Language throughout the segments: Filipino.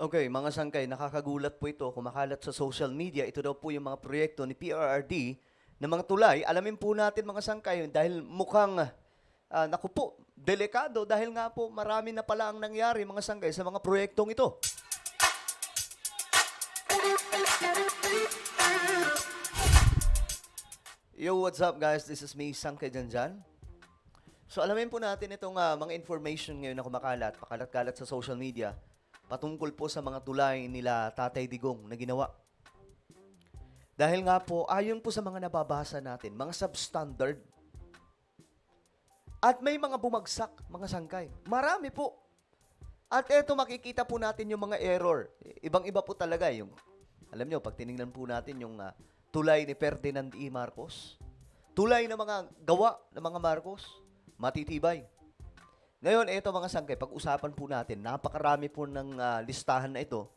Okay, mga sangkay, nakakagulat po ito. Kumakalat sa social media. Ito daw po yung mga proyekto ni PRRD na mga tulay. Alamin po natin mga sangkay dahil mukhang, naku po, delikado dahil nga po marami na pala ang nangyari mga sangkay sa mga proyektong ito. Yo, what's up guys? This is me, Sangkay Janjan. So alamin po natin itong mga information ngayon na kumakalat, pakalat-kalat sa social media patungkol po sa mga tulay nila Tatay Digong na ginawa. Dahil nga po, ayon po sa mga nababasa natin, mga substandard, at may mga bumagsak, mga sangkay. Marami po. At eto makikita po natin yung mga error. Ibang-iba po talaga yung, alam nyo, pag tinignan po natin yung tulay ni Ferdinand E. Marcos, tulay ng mga gawa ng mga Marcos, matitibay. Ngayon, ito mga sangkay, pag-usapan po natin, napakarami po ng listahan na ito.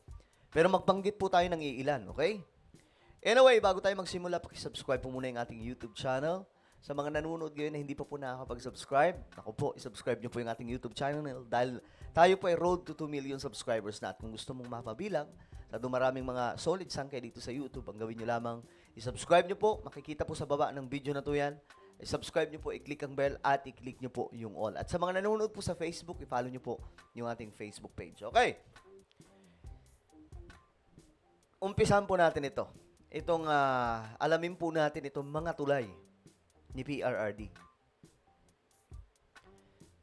Pero magbanggit po tayo ng iilan, okay? Anyway, bago tayo magsimula, pakisubscribe po muna yung ating YouTube channel. Sa mga nanonood ngayon na hindi pa po nakakapag-subscribe, ako po, isubscribe nyo po yung ating YouTube channel dahil tayo po ay road to 2 million subscribers na. At kung gusto mong mapabilang, sa maraming mga solid sangkay dito sa YouTube, ang gawin nyo lamang, isubscribe nyo po, makikita po sa baba ng video na to yan. I-subscribe nyo po, i-click ang bell at i-click nyo po yung all. At sa mga nanonood po sa Facebook, i-follow nyo po yung ating Facebook page. Okay? Umpisahan po natin ito. Itong, alamin po natin itong mga tulay ni PRRD.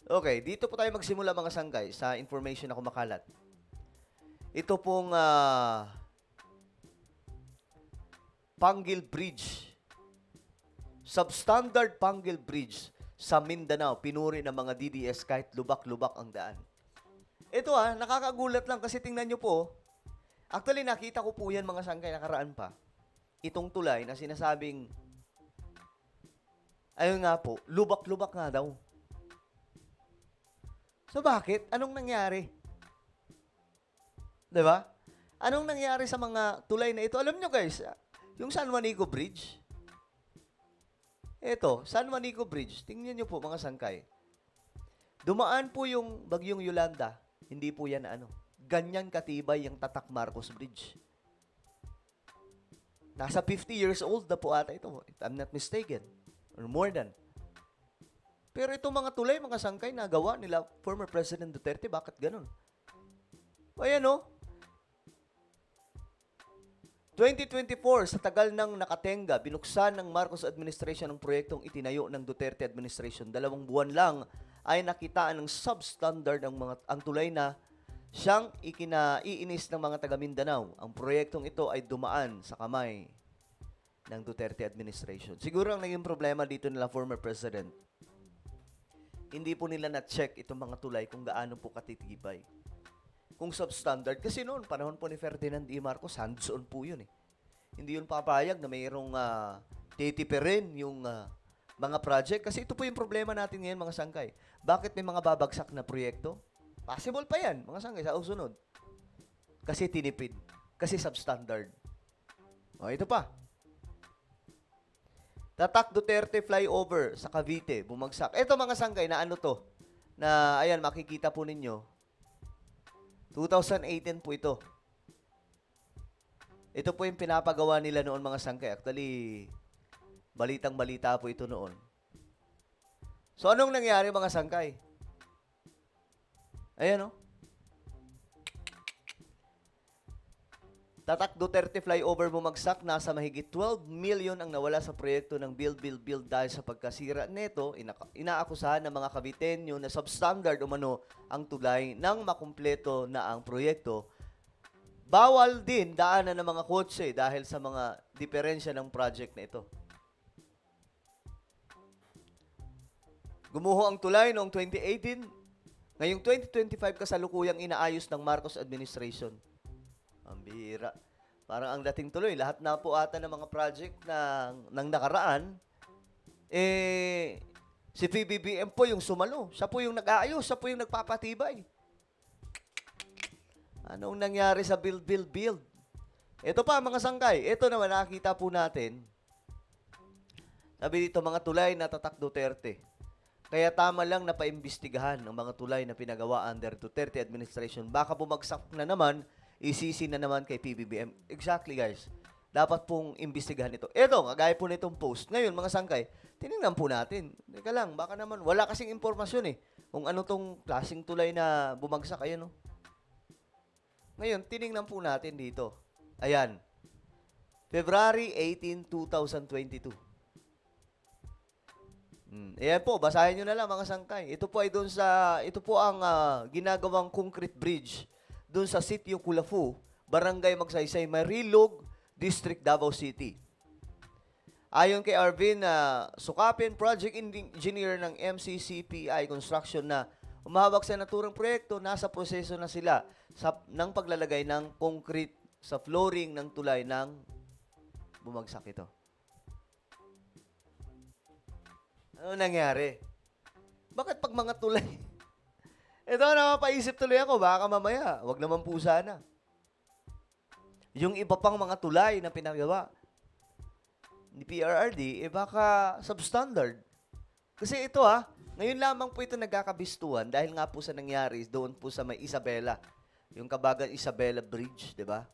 Okay, dito po tayo magsimula mga sangkay sa information na kumakalat. Ito pong Panggil Bridge. Substandard Panggil Bridge sa Mindanao, pinuri ng mga DDS kahit lubak-lubak ang daan. Ito nakakagulat lang kasi tingnan nyo po. Actually, nakita ko po yan mga sangkay nakaraan pa. Itong tulay na sinasabing, ayun nga po, lubak-lubak nga daw. So bakit? Anong nangyari? Diba? Anong nangyari sa mga tulay na ito? Alam nyo guys, yung San Juanico Bridge, ito, San Juanico Bridge, tingnan nyo po mga sangkay. Dumaan po yung bagyong Yolanda. Hindi po yan ganyan katibay yung Tatak Marcos Bridge. Nasa 50 years old na po ata ito, if I'm not mistaken. Or more than. Pero itong mga tulay, mga sangkay, nagawa nila former President Duterte. Bakit ganun? O ayan 2024, sa tagal ng nakatenga, binuksan ng Marcos administration ang proyektong itinayo ng Duterte administration. 2 buwan lang ay nakitaan ng substandard ang tulay na siyang iinis ng mga taga Mindanao. Ang proyektong ito ay dumaan sa kamay ng Duterte administration. Siguro ang naging problema dito nila former president, hindi po nila na-check itong mga tulay kung gaano po katitibay. Kung substandard, kasi noon, panahon po ni Ferdinand E. Marcos, hands-on po yun eh. Hindi yun papayag na mayroong titipirin yung mga project. Kasi ito po yung problema natin ngayon, mga sangkay. Bakit may mga babagsak na proyekto? Possible pa yan, mga sangkay, sa usunod. Kasi tinipid. Kasi substandard. O, ito pa. Tatak Duterte flyover sa Cavite, bumagsak. Ito mga sangkay, na to? Na, ayan, makikita po ninyo. 2018 po ito. Ito po yung pinapagawa nila noon mga sangkay. Actually, balitang-balita po ito noon. So, anong nangyari mga sangkay? Ayan Tatak Duterte flyover bumagsak, nasa mahigit 12 million ang nawala sa proyekto ng Build dahil sa pagkasira neto. Inaakusahan ng mga Caviteño na substandard umano ang tulay nang makumpleto na ang proyekto. Bawal din daanan ng mga kotse dahil sa mga diferensya ng project na ito. Gumuho ang tulay noong 2018. Ngayong 2025 kasalukuyang inaayos ng Marcos administration. Ang bihira. Parang ang dating tuloy, lahat na po ata ng mga project ng nakaraan, si PBBM po yung sumalo. Siya po yung nag-aayos, siya po yung nagpapatibay. Anong nangyari sa build? Ito pa, mga sangkay. Ito naman, nakakita po natin. Sabi dito, mga tulay na Tatak Duterte. Kaya tama lang na paimbestigahan ang mga tulay na pinagawa under Duterte administration. Baka bumagsak na naman isisi na naman kay PBBM. Exactly, guys. Dapat pong imbestigahan ito. Eto, kagaya po nitong post. Ngayon, mga sangkay, tinignan po natin. Teka lang, baka naman, wala kasing impormasyon kung ano tong klaseng tulay na bumagsak. Ayan, no? Ngayon, tinignan po natin dito. Ayan. February 18, 2022. Ayan po, basahin nyo na lang mga sangkay. Ito po ay doon sa, ito po ang ginagawang concrete bridge doon sa Sitio Kulafu, Barangay Magsaysay, Marilog, District, Davao City. Ayon kay Arvin Sukapin, project engineer ng MCCPI Construction na umahawak sa naturang proyekto, nasa proseso na sila ng paglalagay ng concrete sa flooring ng tulay ng bumagsak ito. Ano nangyari? Bakit pag mga tulay? Ito, napapaisip tuloy ako, baka mamaya, wag naman po sana. Yung iba pang mga tulay na pinagawa ni PRRD, baka substandard. Kasi ito ngayon lamang po ito nagkakabistuhan dahil nga po sa nangyari doon po sa may Isabela. Yung Kabagan Isabela Bridge, di ba?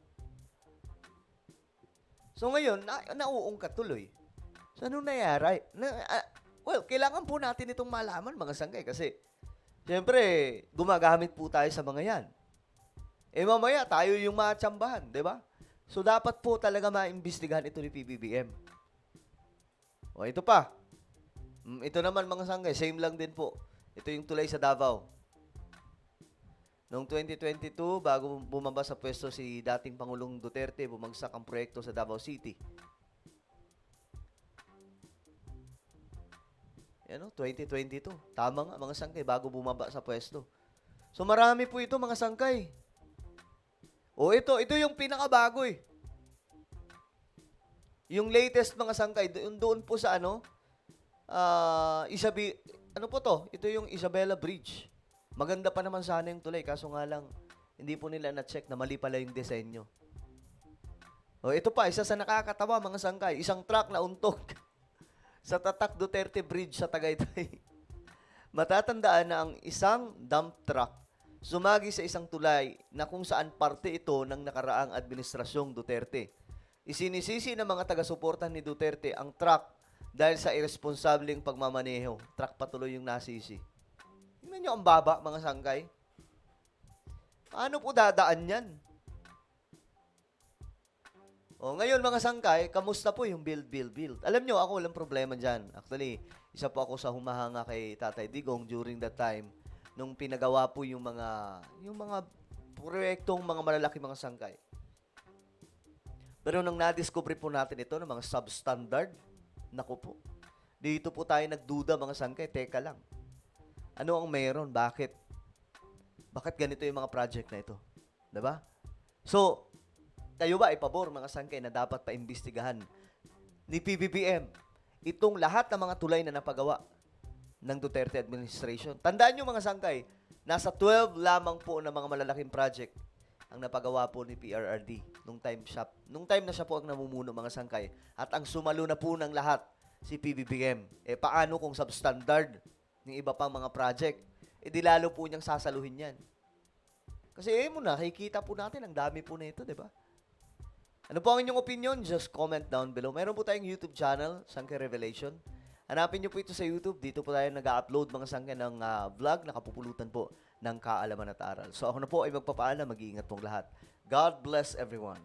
So ngayon, nauungkat tuloy. So anong nangyari? Well, kailangan po natin itong malaman, mga sangkay, kasi siyempre, gumagamit po tayo sa mga yan. Mamaya, tayo yung matsambahan, di ba? So, dapat po talaga maimbestigahan ito ni PBBM. O, ito pa. Ito naman, mga sangkay, same lang din po. Ito yung tulay sa Davao. Noong 2022, bago bumaba sa pwesto si dating Pangulong Duterte, bumagsak ang proyekto sa Davao City. Yan 2022. Tama nga, mga sangkay, bago bumaba sa pwesto. So, marami po ito, mga sangkay. O, ito yung pinakabago Yung latest, mga sangkay, doon po sa ano po to? Ito yung Isabela Bridge. Maganda pa naman sana yung tulay, kaso nga lang, hindi po nila na-check na mali pala yung disenyo. O, ito pa, isa sa nakakatawa, mga sangkay, isang truck na untog sa Tatak Duterte Bridge sa Tagaytay. Matatandaan na ang isang dump truck sumagi sa isang tulay na kung saan parte ito ng nakaraang administrasyong Duterte. Isinisisi ng mga taga-suporta ni Duterte ang truck dahil sa irresponsableng pagmamaneho. Truck patuloy yung nasisi. Tingnan nyo ang baba, mga sangkay. Paano po dadaan yan? O, ngayon mga sangkay, kamusta po yung build? Alam nyo, ako walang problema dyan. Actually, isa po ako sa humahanga kay Tatay Digong during that time nung pinagawa po yung mga proyektong mga malalaki mga sangkay. Pero nung na-discover po natin ito ng mga substandard, naku po, dito po tayo nagduda, mga sangkay, teka lang. Ano ang meron? Bakit ganito yung mga project na ito? Diba? So, kayo ba ay pabor, mga sangkay, na dapat paimbestigahan ni PBBM itong lahat ng mga tulay na napagawa ng Duterte administration? Tandaan nyo, mga sangkay, nasa 12 lamang po ng mga malalaking project ang napagawa po ni PRRD nung time na siya po ang namumuno, mga sangkay. At ang sumalo na po ng lahat, si PBBM. Paano kung substandard ng iba pang mga project? Di lalo po niyang sasaluhin yan. Kasi nakikita po natin, ang dami po na ito, di ba? Ano po ang inyong opinion? Just comment down below. Meron po tayong YouTube channel, Sangkay Revelation. Hanapin niyo po ito sa YouTube. Dito po tayo nag-upload, mga sangkay, ng vlog na kapupulutan po ng kaalaman at aral. So ako na po ay magpapaalam. Mag-iingat pong lahat. God bless everyone.